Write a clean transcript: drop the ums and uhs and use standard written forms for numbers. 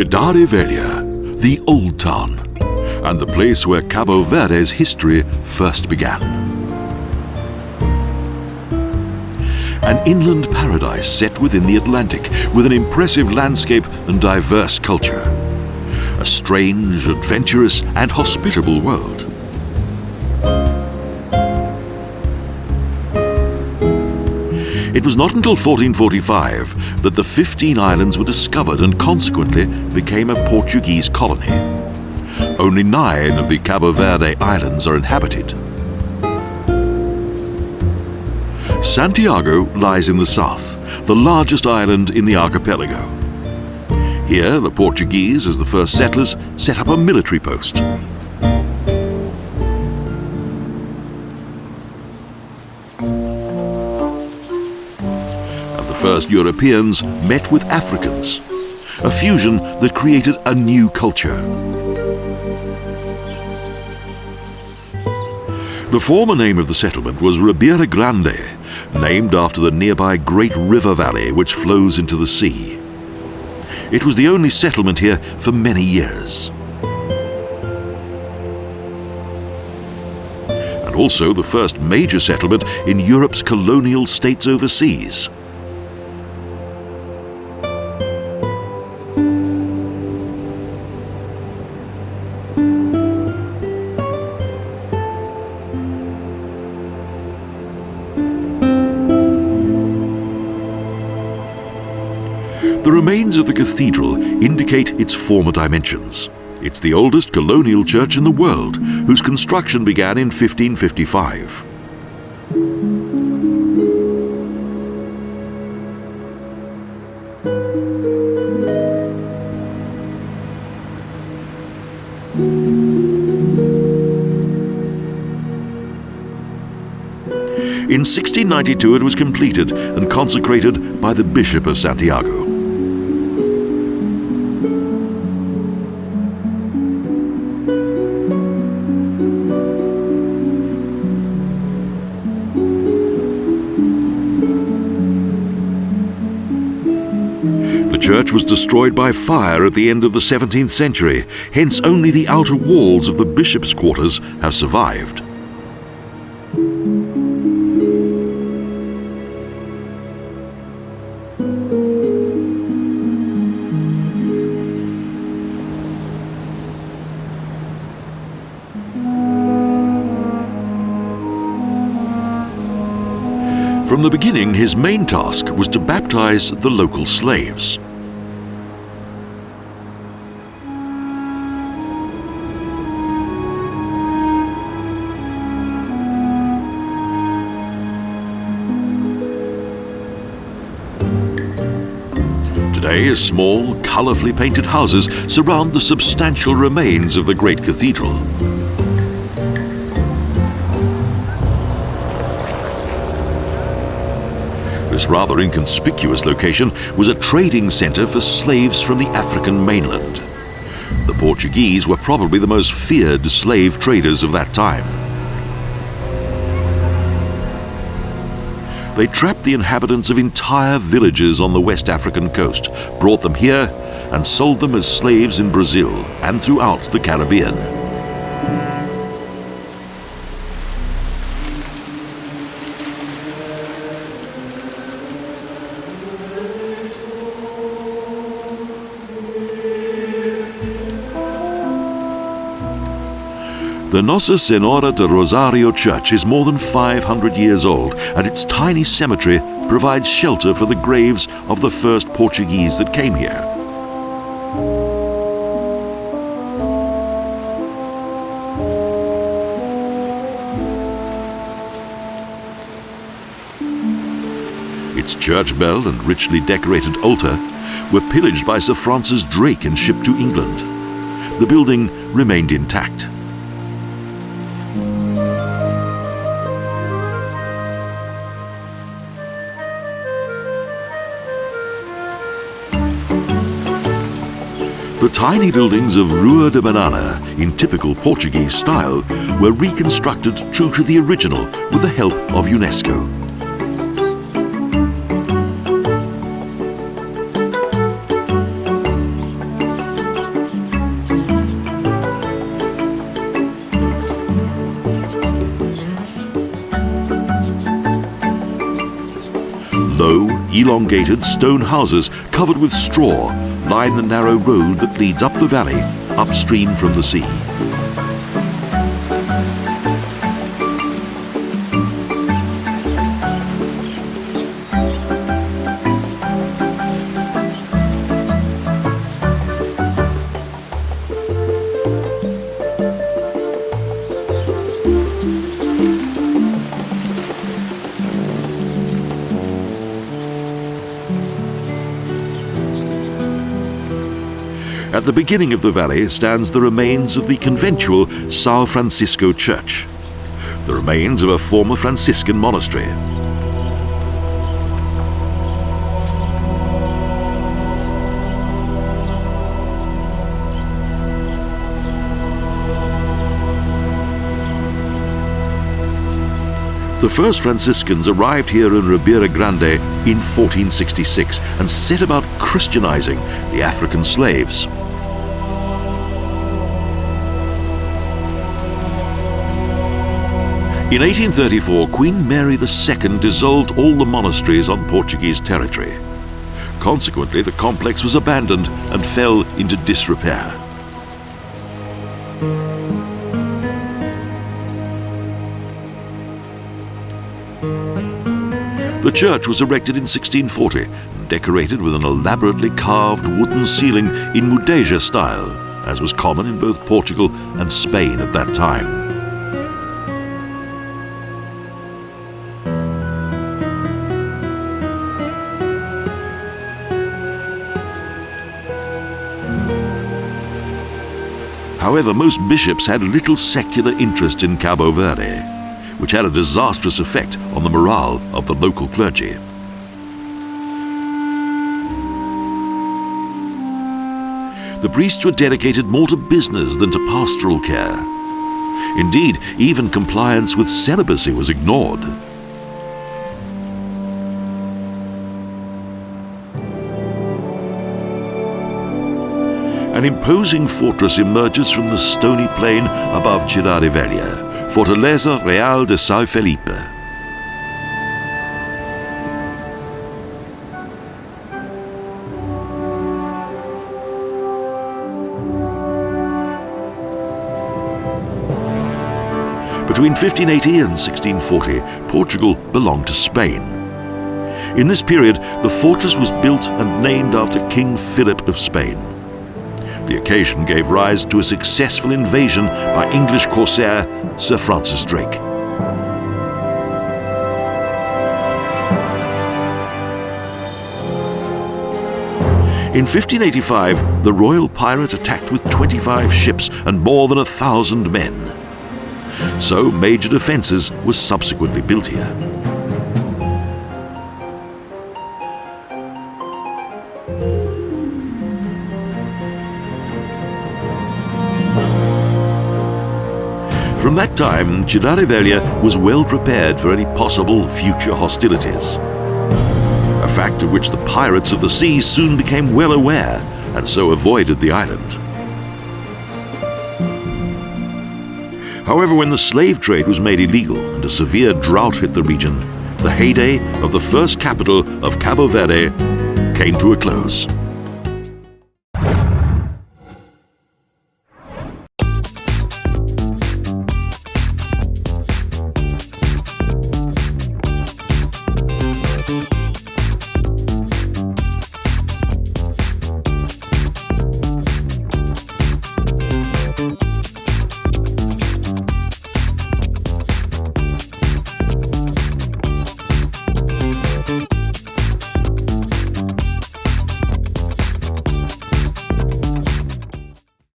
Cidade Velha, the Old Town, and the place where Cabo Verde's history first began. An inland paradise set within the Atlantic with an impressive landscape and diverse culture. A strange, adventurous and hospitable world. It was not until 1445 that the 15 islands were discovered and consequently became a Portuguese colony. Only 9 of the Cabo Verde Islands are inhabited. Santiago lies in the south, the largest island in the archipelago. Here, the Portuguese, as the first settlers, set up a military post. The first Europeans met with Africans, a fusion that created a new culture. The former name of the settlement was Rabier Grande, named after the nearby great river valley which flows into the sea. It was the only settlement here for many years. And also the first major settlement in Europe's colonial states overseas. The remains of the cathedral indicate its former dimensions. It's the oldest colonial church in the world, whose construction began in 1555. In 1692 it was completed and consecrated by the Bishop of Santiago. The church was destroyed by fire at the end of the 17th century, hence only the outer walls of the bishop's quarters have survived. From the beginning, his main task was to baptize the local slaves. Today, small, colourfully painted houses surround the substantial remains of the great cathedral. This rather inconspicuous location was a trading centre for slaves from the African mainland. The Portuguese were probably the most feared slave traders of that time. They trapped the inhabitants of entire villages on the West African coast, brought them here, and sold them as slaves in Brazil and throughout the Caribbean. The Nossa Senhora de Rosario church is more than 500 years old, and its tiny cemetery provides shelter for the graves of the first Portuguese that came here. Its church bell and richly decorated altar were pillaged by Sir Francis Drake and shipped to England. The building remained intact. The tiny buildings of Rua De Banana, in typical Portuguese style, were reconstructed true to the original with the help of UNESCO. elongated stone houses covered with straw line the narrow road that leads up the valley, upstream from the sea. At the beginning of the valley stands the remains of the conventual São Francisco Church, the remains of a former Franciscan monastery. The first Franciscans arrived here in Rabier Grande in 1466 and set about Christianizing the African slaves. In 1834, Queen Mary II dissolved all the monasteries on Portuguese territory. Consequently, the complex was abandoned and fell into disrepair. The church was erected in 1640 and decorated with an elaborately carved wooden ceiling in Mudéjar style, as was common in both Portugal and Spain at that time. However, most bishops had little secular interest in Cabo Verde, which had a disastrous effect on the morale of the local clergy. The priests were dedicated more to business than to pastoral care. Indeed, even compliance with celibacy was ignored. An imposing fortress emerges from the stony plain above Cidade Velha, Fortaleza Real de São Felipe. Between 1580 and 1640, Portugal belonged to Spain. In this period, the fortress was built and named after King Philip of Spain. The occasion gave rise to a successful invasion by English corsair Sir Francis Drake. In 1585, the royal pirate attacked with 25 ships and more than 1,000 men. So major defences were subsequently built here. From that time, Cidade Velha was well prepared for any possible future hostilities, a fact of which the pirates of the seas soon became well aware and so avoided the island. However, when the slave trade was made illegal and a severe drought hit the region, the heyday of the first capital of Cabo Verde came to a close.